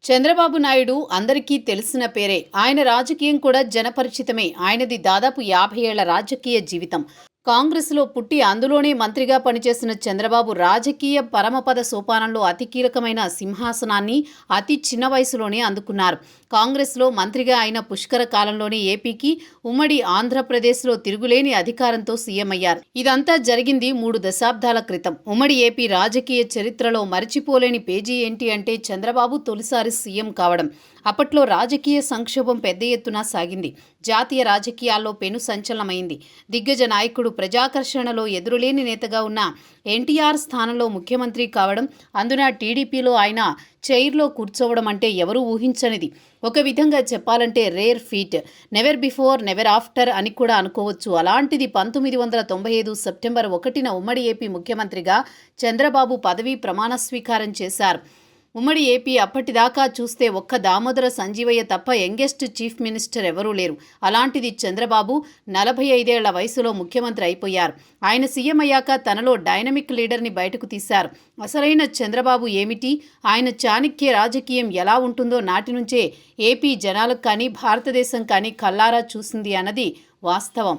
చంద్రబాబు నాయుడు అందరికీ తెలిసిన పేరే. ఆయన రాజకీయం కూడా జనపరిచితమే. ఆయనది దాదాపు 50 ఏళ్ల రాజకీయ జీవితం. కాంగ్రెస్లో పుట్టి అందులోనే మంత్రిగా పనిచేసిన చంద్రబాబు రాజకీయ పరమపద సోపానంలో అతి కీలకమైన సింహాసనాన్ని అతి చిన్న వయసులోనే అందుకున్నారు. కాంగ్రెస్లో మంత్రిగా అయిన పుష్కర కాలంలోనే ఏపీకి ఉమ్మడి ఆంధ్రప్రదేశ్లో తిరుగులేని అధికారంతో సీఎం అయ్యారు. ఇదంతా జరిగింది 3 దశాబ్దాల క్రితం. ఉమ్మడి ఏపీ రాజకీయ చరిత్రలో మరిచిపోలేని పేజీ ఏంటి అంటే చంద్రబాబు తొలిసారి సీఎం కావడం. అప్పట్లో రాజకీయ సంక్షోభం పెద్ద ఎత్తున సాగింది. జాతీయ రాజకీయాల్లో పెను సంచలనమైంది. దిగ్గజ నాయకుడు ప్రజాకర్షణలో ఎదురులేని నేతగా ఉన్న ఎన్టీఆర్ స్థానంలో ముఖ్యమంత్రి కావడం, అందున టీడీపీలో ఆయన చైర్లో కూర్చోవడం అంటే ఎవరూ ఊహించనిది. ఒక విధంగా చెప్పాలంటే rare feet. Never before never after అని కూడా అనుకోవచ్చు. అలాంటిది 1995 సెప్టెంబర్ 1న ఉమ్మడి ఏపీ ముఖ్యమంత్రిగా చంద్రబాబు పదవీ ప్రమాణ స్వీకారం చేశారు. ఉమ్మడి ఏపీ అప్పటిదాకా చూస్తే ఒక్క దామోదర సంజీవయ్య తప్ప యంగెస్ట్ చీఫ్ మినిస్టర్ ఎవరూ లేరు. అలాంటిది చంద్రబాబు 45 ఏళ్ల వయసులో ముఖ్యమంత్రి అయిపోయారు. ఆయన సీఎం అయ్యాక తనలో డైనమిక్ లీడర్ని బయటకు తీశారు. అసలైన చంద్రబాబు ఏమిటి, ఆయన చాణక్య రాజకీయం ఎలా ఉంటుందో నాటి నుంచే ఏపీ జనాలకు కానీ భారతదేశం కానీ కల్లారా చూసింది అన్నది వాస్తవం.